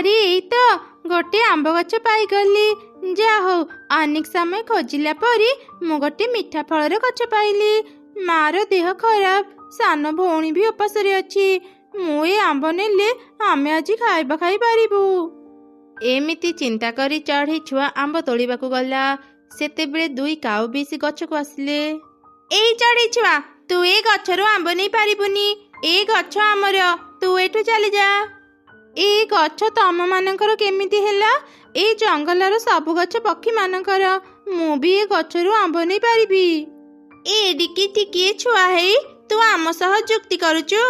ଆରେ ଏଇ ତ ଗୋଟେ ଆମ୍ବ ଗଛ ପାଇଗଲି। ଯା ହଉ ଅନେକ ସମୟ ଖୋଜିଲା ପରେ ମୁଁ ଗୋଟେ ମିଠା ଫଳର ଗଛ ପାଇଲି। ମାର ଦେହ ଖରାପ, ସାନ ଭଉଣୀ ବି ଉପାସରେ ଅଛି। ମୁଁ ଏ ଆମ୍ବ ନେଲେ ଆମେ ଆଜି ଖାଇବା ଖାଇପାରିବୁ। ଏମିତି ଚିନ୍ତା କରି ଚଢ଼େଇ ଛୁଆ ଆମ୍ବ ତୋଳିବାକୁ ଗଲା। ସେତେବେଳେ ଦୁଇ କାଉ ବି ସେ ଗଛକୁ ଆସିଲେ। ଏଇ ଚଢ଼େଇ ଛୁଆ, ତୁ ଏ ଗଛରୁ ଆମ୍ବ ନେଇ ପାରିବୁନି। ଏ ଗଛ ଆମର, ତୁ ଏଠୁ ଚାଲିଯା। ଏ ଗଛ ତମ ମାନଙ୍କର କେମିତି ହେଲା? ଏଇ ଜଙ୍ଗଲର ସବୁ ଗଛ ପକ୍ଷୀ ମାନଙ୍କର। ମୁଁ ବି ଏ ଗଛରୁ ଆମ୍ବ ନେଇ ପାରିବି। ଏଡ଼ିକି ଟିକିଏ ଛୁଆ ହେଇ ତୁ ଆମ ସହ ଯୁକ୍ତି କରୁଛୁ?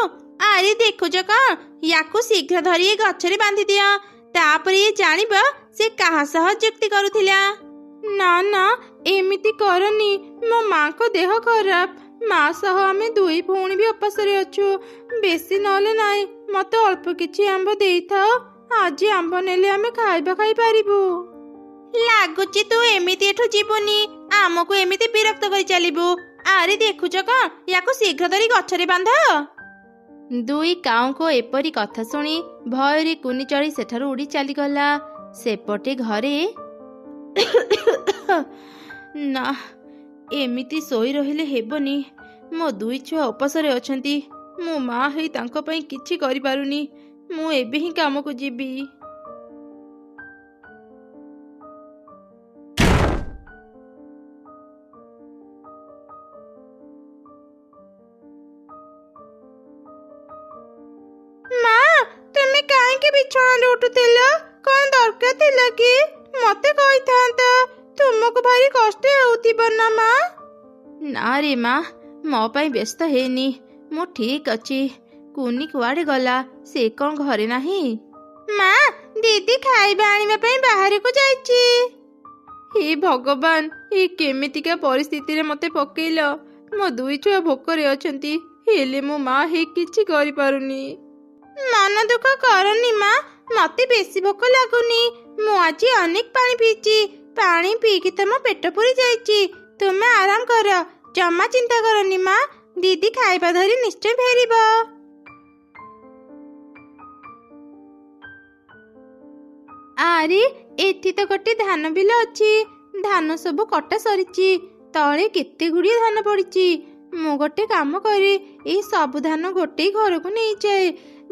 ଆରେ ଦେଖୁଛ କଣ, ୟାକୁ ଶୀଘ୍ର ଧରି ଏ ଗଛରେ ବାନ୍ଧି ଦିଅ, ତାପରେ ଏ ଜାଣିବ ସେ କାହା ସହ ଯୁକ୍ତି କରୁଥିଲା। ନା ନା, ଏମିତି କରନି, ମୋ ମାଙ୍କ ଦେହ ଖରାପ। ମା ସହ ଆମେ ଦୁଇ ଭଉଣୀ ବି ଉପାସରେ ଅଛୁ। ବେଶୀ ନହେଲେ ନାହିଁ, ମତେ ଅଳ୍ପ କିଛି ଆମ୍ବ ଦେଇଥାଅ। ଆଜି ଆମ୍ବ ନେଲେ ଆମେ ଖାଇବା ଖାଇପାରିବୁ। ଲାଗୁଛି ତୁ ଏମିତି ଏଠୁ ଯିବୁନି, ଆମକୁ ଏମିତି ବିରକ୍ତ କରି ଚାଲିବୁ। ଆରେ ଦେଖୁଛ କଣ, ୟାକୁ ଶୀଘ୍ର ଧରି ଗଛରେ ବାନ୍ଧ। ଦୁଇ କାଉଙ୍କ ଏପରି କଥା ଶୁଣି ଭୟରେ କୁନି ଚଢ଼େଇ ସେଠାରୁ ଉଡ଼ି ଚାଲିଗଲା। ସେପଟେ ଘରେ ନା, ଏମିତି ଶୋଇ ରହିଲେ ହେବନି। ମୋ ଦୁଇ ଛୁଆ ଉପାସରେ ଅଛନ୍ତି। ମୋ ମା ହେଇ ତାଙ୍କ ପାଇଁ କିଛି କରିପାରୁନି। ମୁଁ ଏବେ ହିଁ କାମକୁ ଯିବି। ମା, ତୁମେ କାହିଁକି ବିଛଣାରେ ଉଠୁଥିଲ? କଣ ଦରକାର ଥିଲା କି? ମତେ କହିଥାନ୍ତ। ତୁମକୁ ଭାରି କଷ୍ଟ ହେଉଥିବ ନା ମା? ନା ରେ ମା, ମୋ ପାଇଁ ବ୍ୟସ୍ତ ହେଇନି, ମୁଁ ଠିକ ଅଛି। କୁନି କୁଆଡେ ଗଲା? ସେ କଣ ଘରେ ନାହିଁ? ମା, ଦିଦି ଖାଇବା ଆଣିବା ପାଇଁ ବାହାରକୁ ଯାଇଛି। ହେ ଭଗବାନ, ଏ କେମିତିକା ପରିସ୍ଥିତିରେ ମତେ ପକେଇଲ। ମୋ ଦୁଇ ଛୁଆ ଭୋକରେ ଅଛନ୍ତି, ହେଲେ ମୋ ମା ହେଇ କିଛି କରିପାରୁନି। ମନ ଦୁଃଖ କରନି ମା, ମତେ ବେଶୀ ଭୋକ ଲାଗୁନି। ମୁଁ ଆଜି ଅନେକ ପାଣି ପିଇଛି। ପାଣି ପିଇକି ତ ମୋ ପେଟ ପୁରି ଯାଇଛି। ତୁମେ ଆରାମ କର, ଜମା ଚିନ୍ତା କରନି ମା। ଦିଦି ଖାଇବା ଧରି ନିଶ୍ଚୟ ଫେରିବ। ଆରେ ଏଠି ତ ଗୋଟେ ଧାନ ବିଲ ଅଛି। ଧାନ ସବୁ କଟା ସରିଛି। ତଳେ କେତେ ଗୁଡ଼ିଏ ଧାନ ପଡ଼ିଛି। ମୁଁ ଗୋଟେ କାମ କରେ, ଏଇ ସବୁ ଧାନ ଗୋଟେଇ ଘରକୁ ନେଇଯାଏ।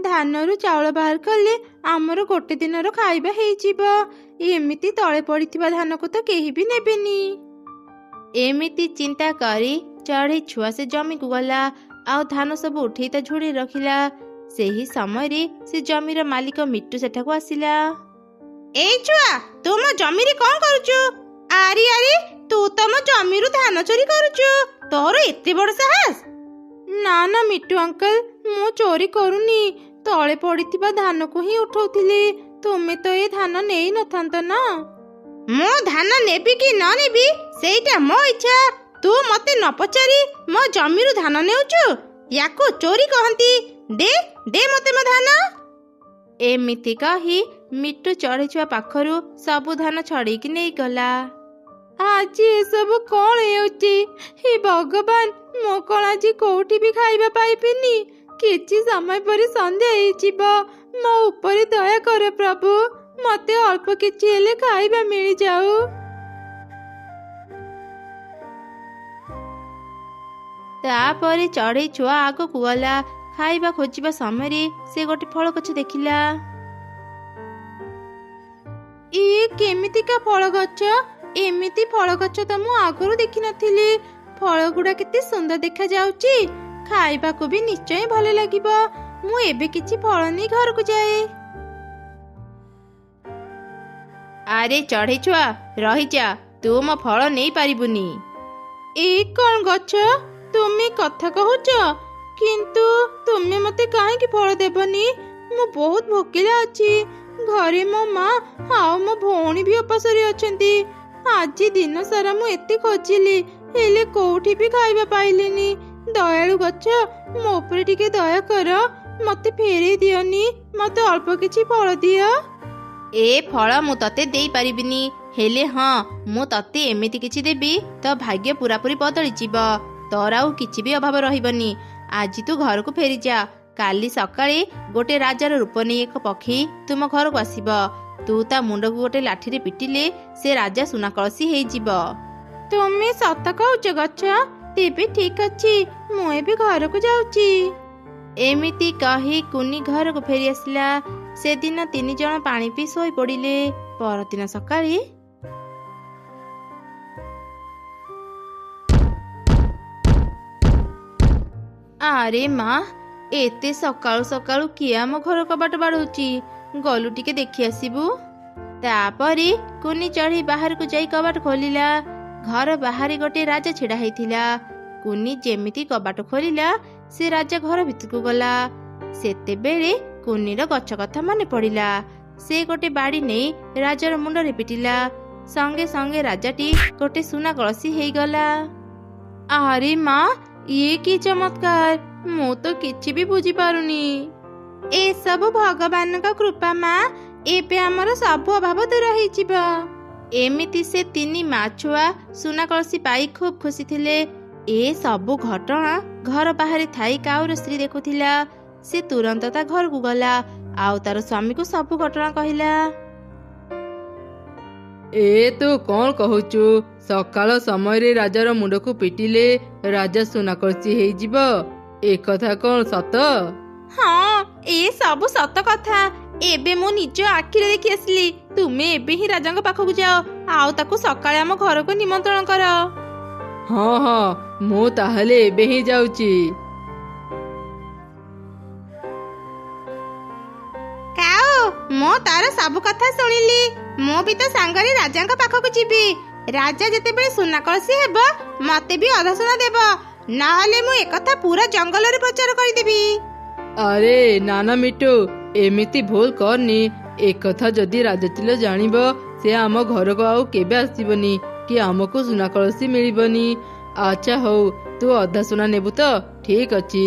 ଧାନରୁ ଚାଉଳ ବାହାର କଲେ ଆମର ଗୋଟେ ଦିନର ଖାଇବା ହେଇଯିବ। ଏମିତି ତଳେ ପଡ଼ିଥିବା ଧାନକୁ ତ କେହି ବି ନେବେନି। ଏମିତି ଚିନ୍ତା କରି ଚଢ଼େଇ ଛୁଆ ସେ ଜମିକୁ ଗଲା, ଆଉ ଧାନ ସବୁ ଉଠେଇ ତା ଝୁଡ଼ି ରଖିଲା। ସେହି ସମୟରେ ସେ ଜମିର ମାଲିକ ମିଟୁ ସେଠାକୁ ଆସିଲା। ଏଇ ଛୁଆ, ତୁ ମୋ ଜମିରେ କଣ କରୁଛୁ? ଆରେ ଆରେ, ତୁ ତମ ଜମିରୁ ଧାନ ଚୋରି କରୁଛୁ। ତୋର ଏତେ ବଡ଼ ସାହସ? ନା ନା ମିଟୁ ଅଙ୍କଲ, ମୁଁ ଚୋରି କରୁନି। ତଳେ ପଡ଼ିଥିବା ଧାନକୁ ହିଁ ଉଠଉଥିଲି। ତୁମେ ତ ଏ ଧାନ ନେଇ ନଥାନ୍ତ ନା। ମୁଁ ଧାନ ନେବି କି ନ ନେବି ସେଇଟା ମୋ ଇଚ୍ଛା। ତୁ ମତେ ନ ପଚାରି ମୋ ଜମିରୁ ଧାନ ନେଉଛୁ? ୟାକୁ ଚୋରି କହନ୍ତି। ଦେ ଦେ ମତେ ମୋ ଧାନ। ଏମିତି କହି ମିଟୁ ଚଢ଼େଇ ଛୁଆ ପାଖରୁ ସବୁ ଧାନ ଛଡ଼େଇକି ନେଇଗଲା। ଆଜି ଏସବୁ କଣ ହେଉଛି? ହେ ଭଗବାନ, ମୁଁ କଣ ଆଜି କୋଉଠି ବି ଖାଇବା ପାଇବିନି? କିଛି ସମୟ ପରେ ସନ୍ଧ୍ୟା ହେଇଯିବ। ମୋ ଉପରେ ଦୟା କର ପ୍ରଭୁ, ମତେ ଅଳ୍ପ କିଛି ହେଲେ ଖାଇବା ମିଳିଯାଉ। ତାପରେ ଚଢ଼େଇ ଛୁଆ ଆଗକୁ ଗଲା। ଖାଇବା ଖୋଜିବା ସମୟରେ ସେ ଗୋଟେ ଫଳ ଗଛ ଦେଖିଲା। ଇଏ କେମିତିକା ଫଳ ଗଛ? ଏମିତି ଫଳ ଗଛ ତ ମୁଁ ଆଗରୁ ଦେଖିନଥିଲି। ଫଳ ଗୁଡ଼ା କେତେ ସୁନ୍ଦର ଦେଖାଯାଉଛି। ଖାଇବାକୁ ବି ନିଶ୍ଚୟ ଭଲ ଲାଗିବ। ମୁଁ ଏବେ କିଛି ଫଳ ନେଇ ଘରକୁ ଯାଏ। ଆରେ ଚଢ଼େଇ ଛୁଆ, ରହିଯା, ତୁ ମୋ ଫଳ ନେଇ ପାରିବୁନି। ଏଇ କଣ ଗଛ? ତୁମେ କଥା କହୁଛ, କିନ୍ତୁ ତୁମେ ମତେ କାହିଁକି ଫଳ ଦେବନି? ମୁଁ ବହୁତ ଭୋକିଲା ଅଛି। ଘରେ ମୋ ମା ଆଉ ମୋ ଭଉଣୀ ବି ଉପାସରେ ଅଛନ୍ତି। ଆଜି ଦିନ ସାରା ମୁଁ ଏତେ ଖୋଜିଲି, ହେଲେ କୋଉଠି ବି ଖାଇବା ପାଇଲିନି। ଦୟାଳୁ ଗଛ, ମୋ ଉପରେ ଟିକେ ଦୟା କର, ମତେ ଫେରେଇ ଦିଅନି। ମତେ ଅଳ୍ପ କିଛି ଫଳ ଦିଅ। ଏ ଫଳ ମୁଁ ତତେ ଦେଇ ପାରିବିନି, ହେଲେ ହଁ, ମୁଁ ତତେ ଏମିତି କିଛି ଦେବି ତୋ ଭାଗ୍ୟ ପୁରାପୁରି ବଦଳିଯିବ। ତୋର ଆଉ କିଛି ବି ଅଭାବ ରହିବନି। ଆଜି ତୁ ଘରକୁ ଫେରିଯା, କାଲି ସକାଳେ ଗୋଟେ ରାଜାର ରୂପ ନେଇ ଏକ ପକ୍ଷୀ ତୁମ ଘରକୁ ଆସିବ। ତୁ ତା ମୁଣ୍ଡକୁ ଗୋଟେ ଲାଠିରେ ପିଟିଲେ ସେ ରାଜା ସୁନା କଳସୀ ହେଇଯିବ। ତୁମେ ସତ କହୁଛ ଗଛ? ତେବେ ଠିକ ଅଛି, ମୁଁ ଏବେ ଘରକୁ ଯାଉଛି। ଏମିତି କହି କୁନି ଘରକୁ ଫେରି ଆସିଲା। ସେଦିନ 3 ଜଣ ପାଣି ପିଇ ଶୋଇ ପଡ଼ିଲେ। ପରଦିନ ସକାଳେ ଆରେ ମା, ଏତେ ସକାଳୁ ସକାଳୁ କିଏ ଆମ ଘର କବାଟ ବାଡ଼ଉଛି? ଗଲୁ ଟିକେ ଦେଖି ଆସିବୁ। ତାପରେ କୁନି ଚଢ଼ି ବାହାରକୁ ଯାଇ କବାଟ ଖୋଲିଲା। ଘର ବାହାରେ ଗୋଟେ ରାଜା ଛିଡ଼ା ହେଇଥିଲା। କୁନି ଯେମିତି କବାଟ ଖୋଲିଲା, ସେ ରାଜା ଘର ଭିତରକୁ ଗଲା। ସେତେବେଳେ କୁନିର ଗଛ କଥା ମନେ ପଡ଼ିଲା। ସେ ଗୋଟେ ବାଡ଼ି ନେଇ ରାଜାର ମୁଣ୍ଡରେ ପିଟିଲା। ସଙ୍ଗେ ସଙ୍ଗେ ରାଜାଟି ଗୋଟେ ସୁନା କଳସୀ ହେଇଗଲା। ଆରେ ମା, ଇଏ କି ଚମତ୍କାର! ମୁଁ ତ କିଛି ବି ବୁଝିପାରୁନି। ଏସବୁ ଭଗବାନଙ୍କ କୃପା ମା। ଏବେ ଆମର ସବୁ ଅଭାବ ଦୂର ହେଇଯିବ। ଏମିତି ସେ 3 ମା ଛୁଆ ସୁନା କଳସୀ ପାଇ ଖୁବ୍ ଖୁସି ଥିଲେ। ଏ ସବୁ ଘଟଣା ଘର ବାହାରେ ଥାଇ କାଉର ସ୍ତ୍ରୀ ଦେଖୁଥିଲା। ସେ ତୁରନ୍ତ ତା ଘରକୁ ଗଲା ଆଉ ତାର ସ୍ୱାମୀକୁ ସବୁ ଘଟଣା କହିଲା। ଏ ତୁ କ'ଣ କହୁଛୁ? ସକାଳ ସମୟରେ ରାଜାର ମୁଣ୍ଡକୁ ପିଟିଲେ ରାଜା ସୁନା କଳସୀ ହେଇଯିବ? ଏକଥା କ'ଣ ସତ? ହଁ, ଏ ସବୁ ସତ କଥା। ଏବେ ମୁଁ ନିଜ ଆଖିରେ ଦେଖି ଆସିଲି। ତୁମେ ଏବେ ହିଁ ରାଜାଙ୍କ ପାଖକୁ ଯାଅ ଆଉ ତାକୁ ସକାଳେ ଆମ ଘରକୁ ନିମନ୍ତ୍ରଣ କର। ହଁ ହଁ, ମୁଁ ତାହେଲେ ଏବେ ହିଁ ଯାଉଛି। କାଉ, ମୁଁ ତାର ସବୁ କଥା ଶୁଣିଲି। ମୁଁ ବି ତ ସାଙ୍ଗରେ ରାଜାଙ୍କ ପାଖକୁ ଯିବି। ରାଜା ଯେତେବେଳେ ସୁନା କଳସୀ ହେବ, ମତେ ବି ଅଧା ସୁନା ଦେବ। ନହେଲେ ମୁଁ ଏକଥା ପୁରା ଜଙ୍ଗଲରେ ପ୍ରଚାର କରିଦେବି। ଆରେ ନା ନା ମିଟୁ, ଏମିତି ଭୁଲ କରନି। ଏକଥା ଯଦି ରାଜା ଚିଲ ଜାଣିବ, ସେ ଆମ ଘରକୁ ଆଉ କେବେ ଆସିବନି କି ଆମକୁ ସୁନା କଳସୀ ମିଳିବନି। ଆଚ୍ଛା ହଉ, ତୁ ଅଧା ସୁନା ନେବୁ ତ? ଠିକ ଅଛି,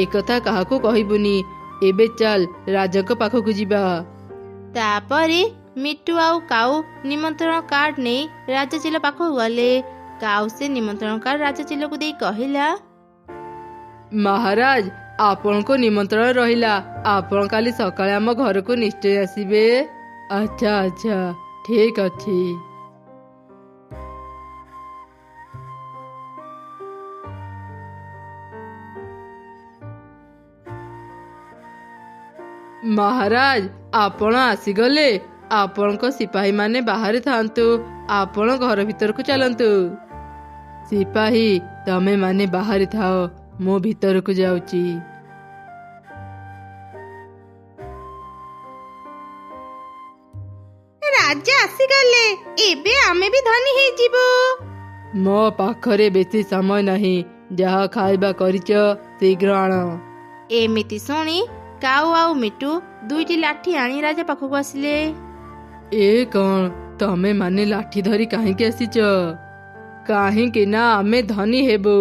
ଏକଥା କାହାକୁ କହିବୁନି। ଏବେ ଚାଲ ରାଜାଙ୍କ ପାଖକୁ ଯିବା। ତାପରେ ମିଟୁ ଆଉ କାଉ ନିମନ୍ତ୍ରଣ କାର୍ଡ ନେଇ ରାଜା ଚିଲ ପାଖକୁ ଗଲେ। କାଉ ସେ ନିମନ୍ତ୍ରଣ କାର୍ଡ ରାଜା ଚିଲକୁ ଦେଇ କହିଲା, ମହାରାଜ, ଆପଣଙ୍କୁ ନିମନ୍ତ୍ରଣ ରହିଲା। ଆପଣ କାଲି ସକାଳେ ଆମ ଘରକୁ ନିଶ୍ଚୟ ଆସିବେ। ଆଚ୍ଛା ଆଚ୍ଛା, ଠିକ ଅଛି। ମହାରାଜ, ଆପଣ ଆସିଗଲେ। ଆପଣଙ୍କ ସିପାହୀ ମାନେ ବାହାରେ ଥାଆନ୍ତୁ। ଆପଣ ଘର ଭିତରକୁ ଚାଲନ୍ତୁ। ସିପାହୀ, ତମେ ମାନେ ବାହାରେ ଥାଅ, ମୁଁ ଭିତରକୁ ଯାଉଛି। ରାଜା ଆସିଗଲେ, ଏବେ ଆମେ ବି ଧନୀ ହେଇଯିବୁ। ମୋ ପାଖରେ ବେଶୀ ସମୟ ନାହିଁ। ଯାହା ଖାଇବା କରିଛ ଶୀଘ୍ର ଆଣ। ଏମିତି ଶୁଣି କାଉ ଆଉ ମିଟୁ 2ଟି ଲାଠି ଆଣି ରାଜା ପାଖକୁ ଆସିଲେ। ଏ କ'ଣ, ତମେ ମାନେ ଲାଠି ଧରି କାହିଁକି ଆସିଛ? କାହିଁକି ନା ଆମେ ଧନୀ ହେବୁ।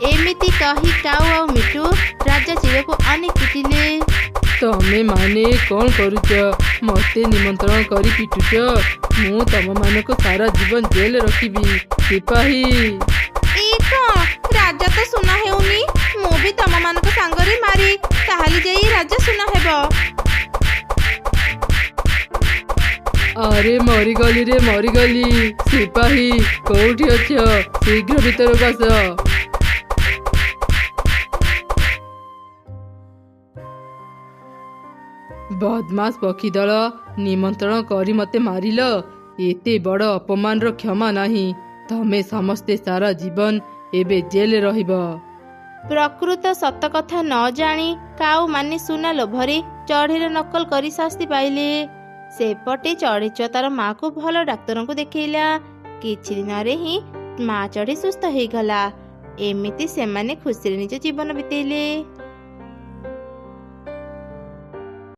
ଏମିତି କହି କାଉ ଆଉ ମିଟୁ ରାଜା ଚିଲକୁ ଅନେକ ପିଟିଲେ। ତମେ ମାନେ କ'ଣ କରୁଛ? ମତେ ନିମନ୍ତ୍ରଣ କରି ପିଟୁଛ? ମୁଁ ତମମାନଙ୍କୁ ସାରା ଜୀବନ ଜେଲରେ ରଖିବି। ସିପାହୀ, ଏ କ'ଣ, ରାଜା ତ ସୁନା ହେଉନି। ମୁଁ ବି ତମମାନଙ୍କ ସାଙ୍ଗରେ ମାରି ତାହେଲେ ଯାଇ ରାଜା ସୁନା ହେବ। ଆରେ ମରିଗଲି ରେ ମରିଗଲି। ସିପାହୀ, କୋଉଠି ଅଛ? ଶୀଘ୍ର ଭିତରକୁ ଆସ। ବଦମାସ ପକ୍ଷୀ ଦଳ, ନିମନ୍ତ୍ରଣ କରି ମତେ ମାରିଲ। ଏତେ ବଡ଼ ଅପମାନର କ୍ଷମା ନାହିଁ। ତମେ ସମସ୍ତେ ସାରା ଜୀବନ ଏବେ ଜେଲରେ ରହିବ। ପ୍ରକୃତ ସତ କଥା ନ ଜାଣି କାଉ ମାନେ ସୁନା ଲୋଭରେ ଚଢ଼େଇର ନକଲ କରି ଶାସ୍ତି ପାଇଲେ। ସେପଟେ ଚଢ଼େଇ ତାର ମାକୁ ଭଲ ଡାକ୍ତରଙ୍କୁ ଦେଖେଇଲା। କିଛି ଦିନରେ ହିଁ ମା ଚଢ଼େଇ ସୁସ୍ଥ ହେଇଗଲା। ଏମିତି ସେମାନେ ଖୁସିରେ ନିଜ ଜୀବନ ବିତେଇଲେ।